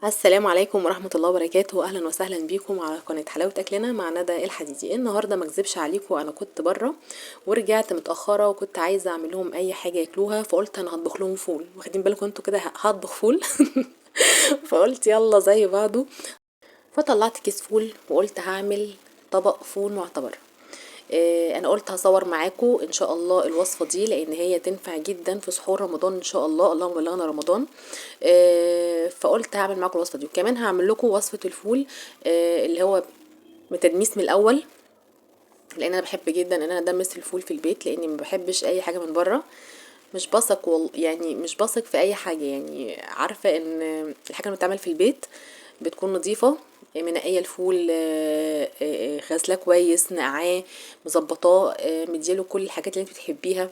السلام عليكم ورحمة الله وبركاته. أهلا وسهلا بيكم على قناة حلاوة أكلنا مع ندى الحديدي. النهاردة مكذبش عليكم، أنا كنت برا ورجعت متأخرة وكنت عايزة أعمل لهم أي حاجة ياكلوها، فقلت أنا هطبخ لهم فول. واخدين بالكم انتوا كده هطبخ فول. فقلت يلا زي بعضه، فطلعت كيس فول وقلت هعمل طبق فول معتبر. انا قلت هصور معاكم ان شاء الله الوصفه دي لان هي تنفع جدا في سحور رمضان ان شاء الله. اللهم بلغنا رمضان. فقلت هعمل معاكم الوصفه دي، وكمان هعمل لكم وصفه الفول اللي هو متدميس من الاول، لان انا بحب جدا ان انا ادمس الفول في البيت لاني ما بحبش اي حاجه من بره. مش بثق يعني مش بثق في اي حاجه، يعني عارفه ان الحاجه اللي بتتعمل في البيت بتكون نظيفه، منقيه الفول، غسلاه كويس، نقعاه، مظبطاه، مدياله كل الحاجات اللي انت بتحبيها.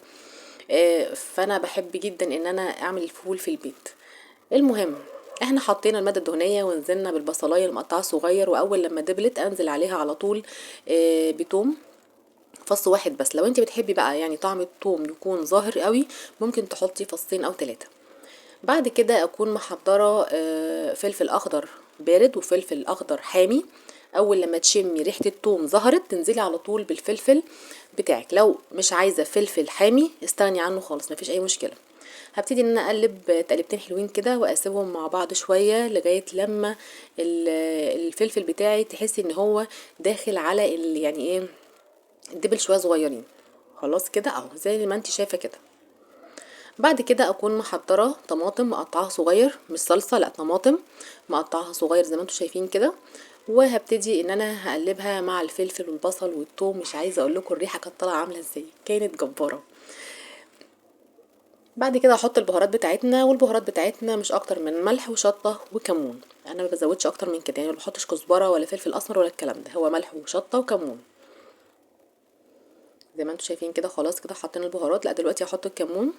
فانا بحب جدا ان انا اعمل الفول في البيت. المهم، احنا حطينا المادة الدهنية ونزلنا بالبصلاية المقطعة صغير، واول لما دبلت انزل عليها على طول بتوم فص واحد بس. لو انت بتحبي بقى يعني طعم الثوم يكون ظاهر قوي ممكن تحطي فصين او ثلاثة. بعد كده اكون محضرة فلفل اخضر بارد وفلفل اخضر حامي. اول لما تشمي ريحة الثوم ظهرت تنزلي على طول بالفلفل بتاعك. لو مش عايزة فلفل حامي استغني عنه خالص، مفيش اي مشكلة. هبتدي ان انا اقلب تقلبتين حلوين كده واسيبهم مع بعض شويه لغايه لما الفلفل بتاعي تحسي ان هو داخل على يعني ايه، الدبل شويه صغيرين. خلاص كده اهو زي ما انت شايفه كده. بعد كده اكون محضره طماطم مقطعاها صغير، مش صلصه لا طماطم مقطعاها صغير زي ما انتم شايفين كده. وهبتدي ان انا هقلبها مع الفلفل والبصل والثوم. مش عايزه اقول لكم الريحه كانت طالعه عامله ازاي، كانت جباره. بعد كده هحط البهارات بتاعتنا، والبهارات بتاعتنا مش اكتر من ملح وشطه وكمون. انا ما بزودش اكتر من كده، يعني ما بحطش كزبره ولا فلفل اسمر ولا الكلام ده، هو ملح وشطه وكمون زي ما انتم شايفين كده. خلاص كده حطينا البهارات، لا دلوقتي هحط الكمون.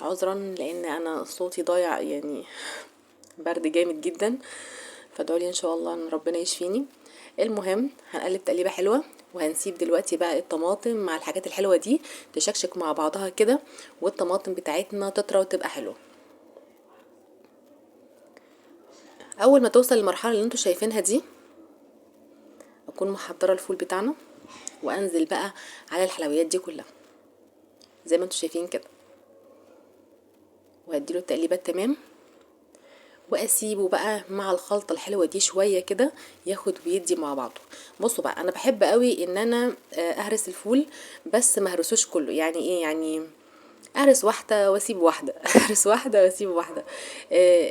عذرا لان انا صوتي ضايع يعني، برد جامد جدا، فادعولي ان شاء الله ان ربنا يشفيني. المهم هنقلب تقليبه حلوه، وهنسيب دلوقتي بقى الطماطم مع الحاجات الحلوه دي تشكشك مع بعضها كده، والطماطم بتاعتنا تطرى وتبقى حلوه. اول ما توصل للمرحله اللي انتوا شايفينها دي اكون محضره الفول بتاعنا، وانزل بقى على الحلويات دي كلها زي ما انتوا شايفين كده، وهديله التقليبه التمام، واسيبه بقى مع الخلطه الحلوه دي شويه كده ياخد ويدي مع بعضه. بصوا بقى، انا بحب قوي ان انا اهرس الفول، بس ما اهرسوش كله. يعني ايه يعني؟ اهرس واحده واسيب واحده. اهرس واحده واسيب واحده.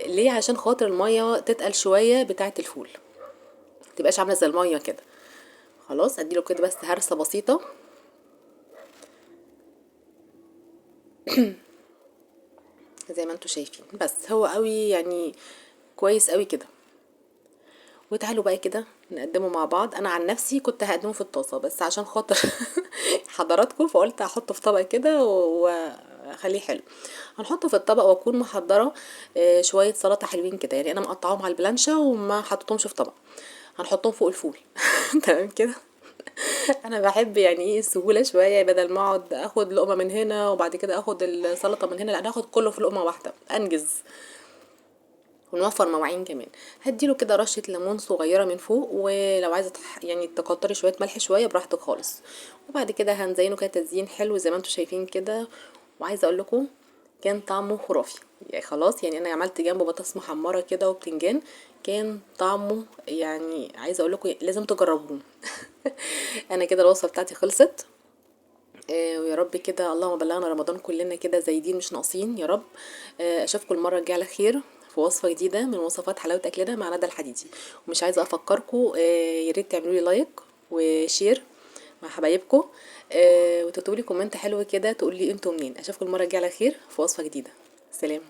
ليه؟ عشان خاطر الميه تتقل شويه بتاعه الفول، متبقاش عامله زي الميه كده. خلاص اديله كده بس هرسه بسيطه زي ما انتوا شايفين، بس هو قوي يعني، كويس قوي كده. وتعالوا بقى كده نقدمه مع بعض. انا عن نفسي كنت هقدمه في الطاسه، بس عشان خاطر حضراتكم فقلت احطه في طبق كده واخليه حلو. هنحطه في الطبق، واكون محضره شويه سلطه حلوين كده، يعني انا مقطعاهم على البلانشه وما حطيتهمش في طبق، هنحطهم فوق الفول. تمام كده. انا بحب يعني ايه السهوله شويه، بدل ما اقعد اخد لقمه من هنا وبعد كده اخد السلطه من هنا، لا انا هاخد كله في لقمه واحده انجز ونوفر مواعين كمان. هديله كده رشة ليمون صغيرة من فوق، ولو عايزة يعني تكتري شوية ملح شوية براحتك خالص. وبعد كده هنزينه كده تزيين حلو زي ما انتوا شايفين كده. وعايزة اقول لكم كان طعمه خرافي. يعني خلاص، يعني انا عملت جنبه بطاطس محمرة كده وبتنجان، كان طعمه يعني عايزة اقول لكم لازم تجربوه. انا كده الوصفة بتاعتي خلصت. ويا رب كده اللهم بلغنا رمضان كلنا كده زايدين مش ناقصين يا رب. اشوفكم المره الجايه على خير في وصفه جديده من وصفات حلاوه اكلنا مع ندى الحديدي. ومش عايزه افكركم، يا ريت تعملوا لي لايك وشير مع حبايبكم، وتكتبوا لي كومنت حلو كده تقول لي انتوا منين. اشوفكم المره الجايه على خير في وصفه جديده. سلام.